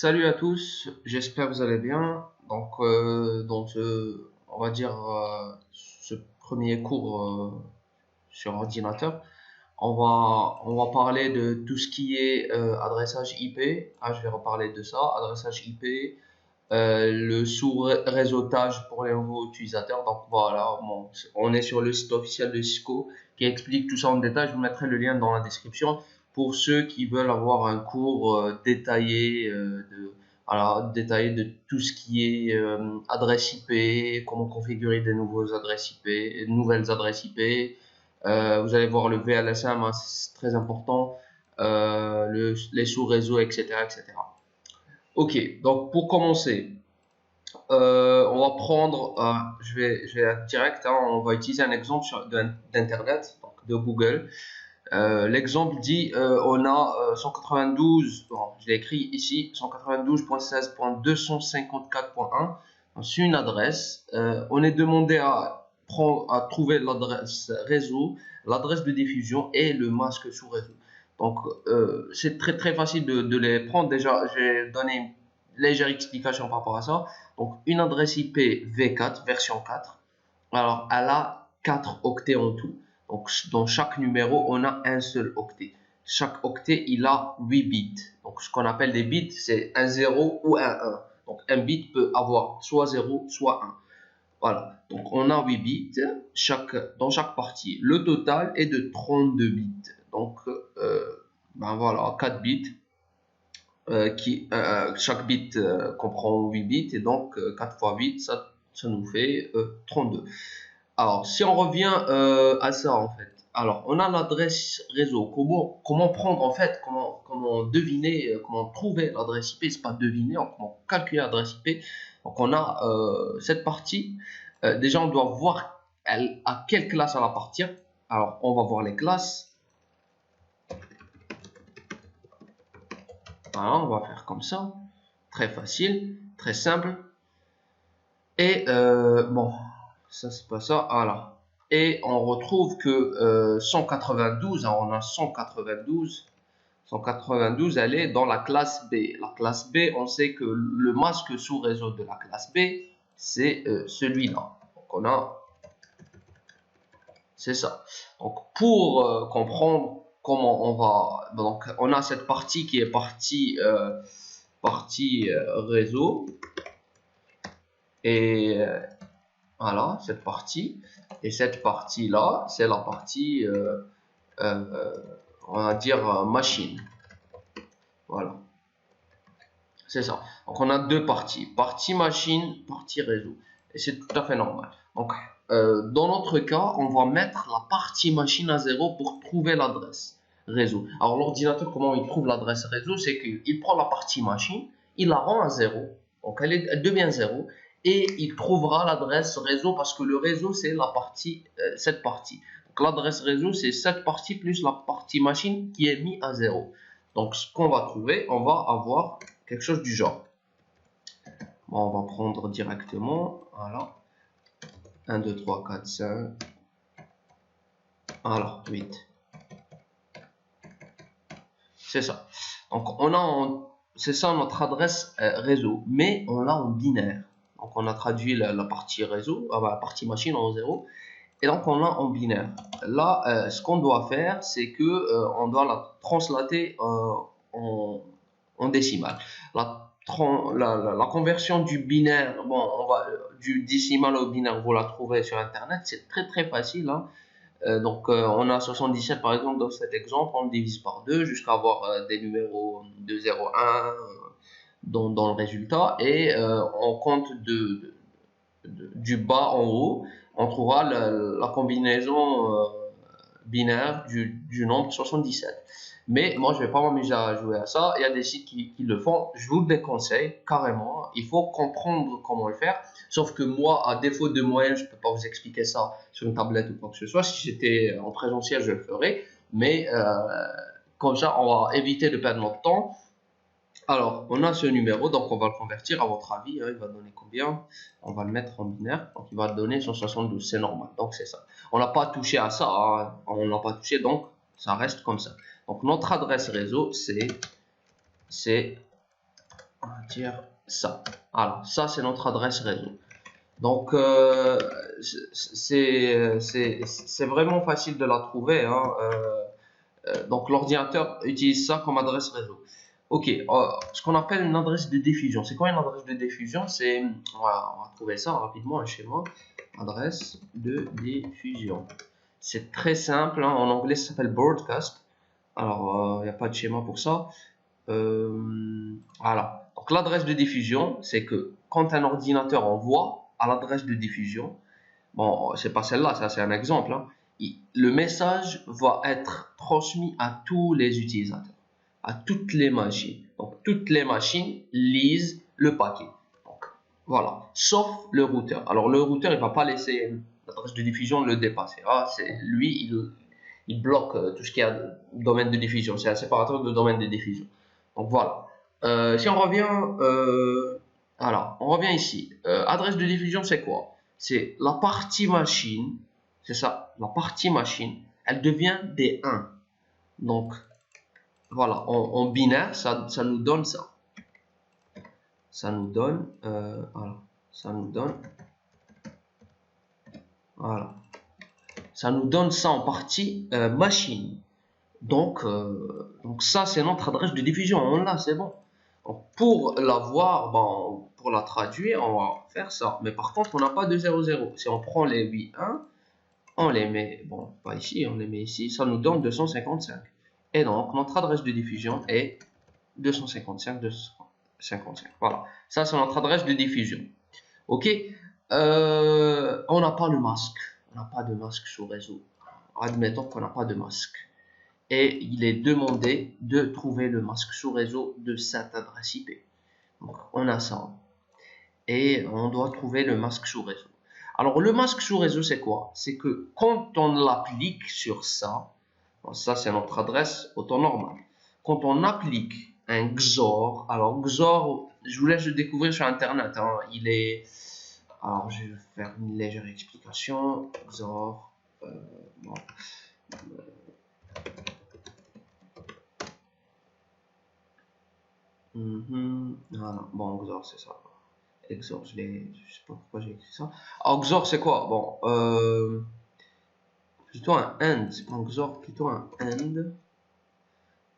Salut à tous, j'espère que vous allez bien. On va dire, ce premier cours sur ordinateur, on va parler de tout ce qui est adressage IP. Ah, je vais reparler de ça, adressage IP, le sous-réseautage pour les nouveaux utilisateurs. Donc voilà, bon, on est sur le site officiel de Cisco qui explique tout ça en détail. Je vous mettrai le lien dans la description pour ceux qui veulent avoir un cours détaillé de tout ce qui est adresse IP, comment configurer des nouveaux adresses IP, nouvelles adresses IP. Vous allez voir le VLSM, hein, c'est très important, les sous-réseaux, etc., etc. Ok, donc pour commencer, on va prendre, je vais être direct, hein, on va utiliser un exemple d'internet, donc de Google. L'exemple dit, on a 192, bon, je l'ai écrit ici, 192.16.254.1, c'est une adresse. On est demandé à trouver l'adresse réseau, l'adresse de diffusion et le masque sous réseau. Donc, c'est très facile de les prendre. Déjà, j'ai donné une légère explication par rapport à ça. Donc, une adresse IP V4, version 4. Alors, elle a 4 octets en tout. Donc, dans chaque numéro, on a un seul octet. Chaque octet, il a 8 bits. Donc, ce qu'on appelle des bits, c'est un 0 ou un 1. Donc, un bit peut avoir soit 0, soit 1. Voilà. Donc, on a 8 bits dans chaque partie. Le total est de 32 bits. Donc, ben voilà, 4 bits. Chaque bit comprend 8 bits. Et donc, 4 fois 8, ça nous fait 32. Alors, si on revient à ça, en fait. Alors, on a l'adresse réseau. Comment prendre, en fait, comment deviner, comment trouver l'adresse IP. C'est pas deviner, comment calculer l'adresse IP. Donc, on a cette partie. Déjà, on doit voir à quelle classe elle appartient. Alors, on va voir les classes. Voilà, on va faire comme ça. Très facile, très simple. Et, bon, ça, c'est pas ça. Voilà. Et on retrouve que 192, hein, on a 192, elle est dans la classe B. La classe B, on sait que le masque sous réseau de la classe B, c'est celui-là. Donc c'est ça. Donc pour comprendre comment on va, donc on a cette partie qui est partie réseau et voilà, cette partie. Et cette partie-là, c'est la partie, on va dire, machine. Voilà. C'est ça. Donc, on a deux parties. Partie machine, partie réseau. Et c'est tout à fait normal. Donc, dans notre cas, on va mettre la partie machine à 0 pour trouver l'adresse réseau. Alors, l'ordinateur, comment il trouve l'adresse réseau? C'est qu'il prend la partie machine, il la rend à 0. Donc, elle devient 0. Et il trouvera l'adresse réseau parce que le réseau, c'est la partie, cette partie. Donc, l'adresse réseau, c'est cette partie plus la partie machine qui est mise à 0. Donc, ce qu'on va trouver, on va avoir quelque chose du genre. Bon, on va prendre directement, voilà. 1, 2, 3, 4, 5. Alors, 8. C'est ça. Donc, c'est ça notre adresse réseau, mais on l'a en binaire. Donc, on a traduit la partie réseau, la partie machine en 0, et donc on l'a en binaire. Là, ce qu'on doit faire, c'est que on doit la translater en décimale. La conversion du binaire, bon, du décimal au binaire, vous la trouvez sur internet, c'est très facile, hein. Donc on a 77 par exemple dans cet exemple, on le divise par 2 jusqu'à avoir des numéros de 0, 1 dans le résultat, et on compte du bas en haut, on trouvera la combinaison binaire du nombre 77. Mais moi, je vais pas m'amuser à jouer à ça. Il y a des sites qui le font. Je vous le déconseille carrément. Il faut comprendre comment le faire. Sauf que moi, à défaut de moyens, je peux pas vous expliquer ça sur une tablette ou quoi que ce soit. Si j'étais en présentiel, je le ferais. Mais comme ça, on va éviter de perdre notre temps. Alors, on a ce numéro, donc on va le convertir. À votre avis, hein, il va donner combien? On va le mettre en binaire. Donc, il va donner 172. C'est normal. Donc, c'est ça. On n'a pas touché à ça. Hein. On n'a pas touché, donc ça reste comme ça. Donc, notre adresse réseau, c'est on va dire ça. Alors, ça, c'est notre adresse réseau. Donc, c'est vraiment facile de la trouver, hein. Donc, l'ordinateur utilise ça comme adresse réseau. Ok, ce qu'on appelle une adresse de diffusion. C'est quoi une adresse de diffusion? On va trouver ça rapidement chez moi. Adresse de diffusion. C'est très simple, hein. En anglais, ça s'appelle broadcast. Alors, il n'y a pas de schéma pour ça. Voilà. Donc, l'adresse de diffusion, c'est que quand un ordinateur envoie à l'adresse de diffusion, bon, c'est pas celle-là, ça c'est un exemple, hein, le message va être transmis à tous les utilisateurs, à toutes les machines. Donc, toutes les machines lisent le paquet. Donc, voilà. Sauf le routeur. Alors, le routeur, il va pas laisser l'adresse de diffusion le dépasser. Ah, lui, il bloque tout ce qui est domaine de diffusion. C'est un séparateur de domaine de diffusion. Donc voilà. Si on revient, voilà, on revient ici. Adresse de diffusion, c'est quoi? C'est la partie machine, c'est ça, la partie machine, elle devient des 1. Donc voilà, en binaire, ça nous donne ça. Ça nous donne, voilà, ça nous donne, voilà, ça nous donne ça en partie machine. Donc ça, c'est notre adresse de diffusion. On l'a, c'est bon. Donc, pour l'avoir, bon, pour la traduire, on va faire ça. Mais par contre, on n'a pas de 00. Si on prend les 8 1, on les met, bon, pas ici, on les met ici, ça nous donne 255. Et donc, notre adresse de diffusion est 255, 255. Voilà. Ça, c'est notre adresse de diffusion. OK. On n'a pas le masque. On n'a pas de masque sous réseau. Admettons qu'on n'a pas de masque. Et il est demandé de trouver le masque sous réseau de cette adresse IP. Donc, on a ça. Et on doit trouver le masque sous réseau. Alors, le masque sous réseau, c'est quoi? C'est que quand on l'applique sur ça, ça c'est notre adresse au temps normal. Quand on applique un XOR, alors XOR, je vous laisse le découvrir sur Internet, hein. Il est... Alors, je vais faire une légère explication. XOR, bon. Voilà, bon, XOR, c'est ça. XOR, je sais pas pourquoi j'ai écrit ça. Alors, XOR, c'est quoi? Bon, plutôt un AND. Donc, XOR, plutôt un AND.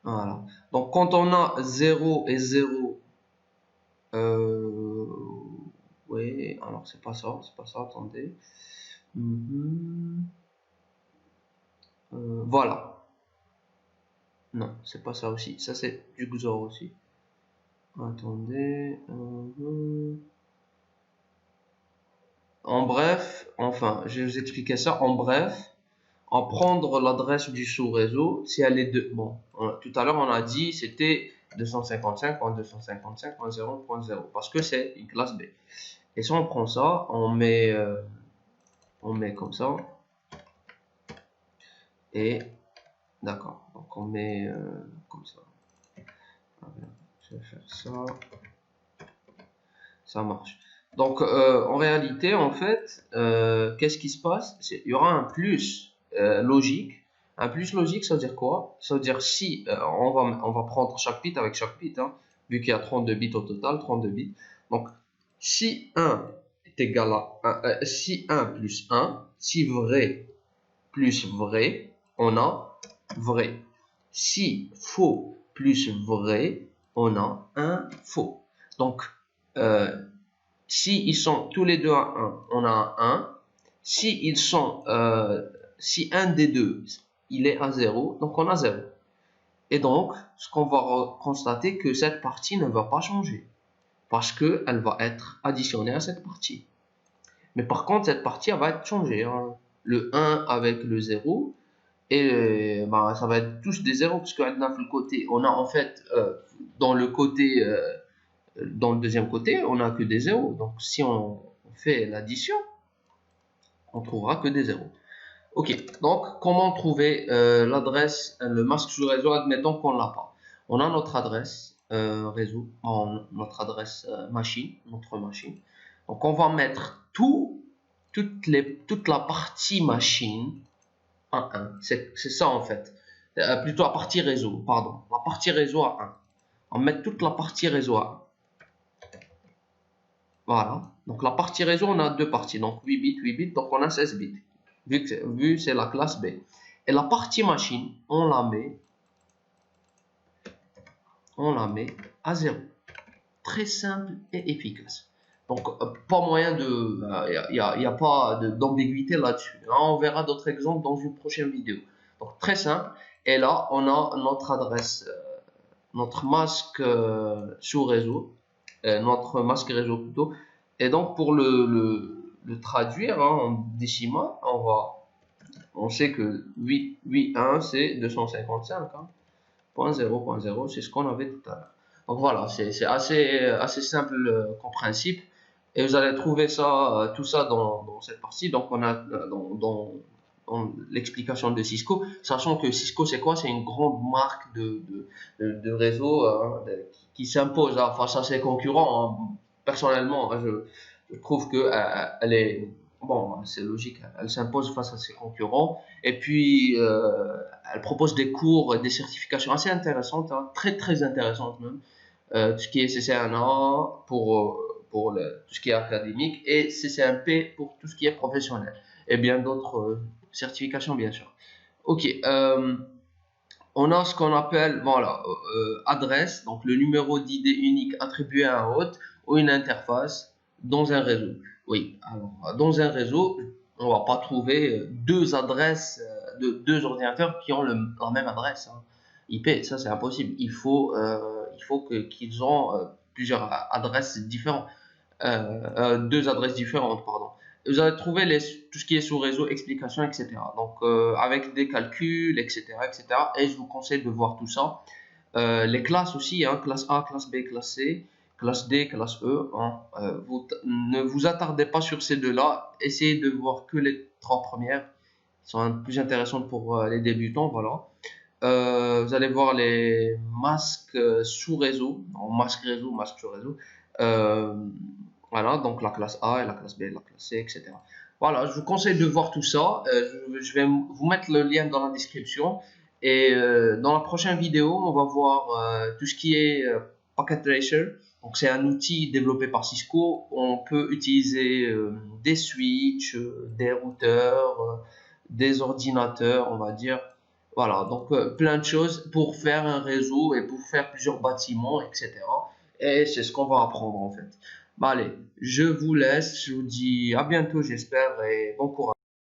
Voilà. Donc, quand on a 0 et 0, oui, alors c'est pas ça, attendez. Voilà. Non, c'est pas ça aussi. Ça, c'est du XOR aussi. Attendez. En bref, enfin, je vais vous expliquer ça. En bref, en prendre l'adresse du sous-réseau, si elle est de... Bon, tout à l'heure, on a dit c'était 255.255.0.0 parce que c'est une classe B. Et si on prend ça, on met comme ça. Et d'accord, donc on met comme ça. Je vais faire ça. Ça marche. Donc en réalité, en fait, qu'est-ce qui se passe? Il y aura un plus logique. Un plus logique, ça veut dire quoi? Ça veut dire si on va prendre chaque bit avec chaque bit, hein, vu qu'il y a 32 bits au total, 32 bits. Donc si 1 est égal à 1, si 1 plus 1, si vrai plus vrai, on a vrai. Si faux plus vrai, on a un faux. Donc, si ils sont tous les deux à 1, on a un 1. Si ils sont, si un des deux, il est à 0, donc on a 0. Et donc, ce qu'on va constater que cette partie ne va pas changer parce qu'elle va être additionnée à cette partie. Mais par contre, cette partie, elle va être changée, hein. Le 1 avec le 0, et bah, ça va être tous des 0 parce qu'elle a le côté. On a en fait, dans le côté, dans le deuxième côté, on n'a que des 0. Donc, si on fait l'addition, on trouvera que des 0. Ok, donc comment trouver l'adresse, le masque sous réseau, admettons qu'on ne l'a pas. On a notre adresse réseau, notre adresse machine, notre machine. Donc on va mettre toute la partie machine à 1. C'est ça en fait. Plutôt la partie réseau, pardon. La partie réseau à 1. On met toute la partie réseau à Voilà. Donc la partie réseau, on a deux parties. Donc 8 bits, 8 bits, donc on a 16 bits. Vu c'est la classe B. Et la partie machine, on la met à 0. Très simple et efficace. Donc, pas moyen de... Il n'y a pas d'ambiguïté là-dessus. Hein. On verra d'autres exemples dans une prochaine vidéo. Donc, très simple. Et là, on a notre adresse, notre masque sous réseau, notre masque réseau plutôt. Et donc, pour le traduire hein, en décimal, on sait que 8.1, c'est 255. Hein. 0.0, c'est ce qu'on avait tout à l'heure. Donc voilà, c'est assez simple comme principe. Et vous allez trouver ça, tout ça dans cette partie. Donc on a dans l'explication de Cisco, sachant que Cisco c'est quoi? C'est une grande marque de réseau qui s'impose face à ses concurrents. Hein. Personnellement, hein, je trouve que elle est bon, c'est logique, elle s'impose face à ses concurrents. Et puis elle propose des cours, des certifications assez intéressantes, hein, très intéressantes même. Tout ce qui est CCNA pour tout ce qui est académique et CCNP pour tout ce qui est professionnel. Et bien d'autres certifications, bien sûr. Ok, on a ce qu'on appelle voilà, adresse, donc le numéro d'ID unique attribué à un hôte ou une interface dans un réseau. Oui, alors dans un réseau, on va pas trouver deux adresses de deux ordinateurs qui ont la même adresse. Hein. IP, ça c'est impossible. Il faut qu'ils ont plusieurs adresses différentes, deux adresses différentes, pardon. Vous allez trouver tout ce qui est sous réseau, explications, etc. Donc avec des calculs, etc., etc. Et je vous conseille de voir tout ça. Les classes aussi, hein, classe A, classe B, classe C, classe D, classe E. Hein, ne vous attardez pas sur ces deux-là. Essayez de voir que les trois premières qui sont plus intéressantes pour les débutants. Voilà. Vous allez voir les masques sous réseau, masque réseau, masque sous réseau. Voilà, donc la classe A et la classe B, la classe C, etc. Voilà, je vous conseille de voir tout ça. Je vais vous mettre le lien dans la description. Et dans la prochaine vidéo, on va voir tout ce qui est Packet Tracer. Donc c'est un outil développé par Cisco. On peut utiliser des switches, des routeurs, des ordinateurs, on va dire. Voilà, donc plein de choses pour faire un réseau et pour faire plusieurs bâtiments, etc. Et c'est ce qu'on va apprendre en fait. Bah, allez, je vous laisse, je vous dis à bientôt j'espère et bon courage.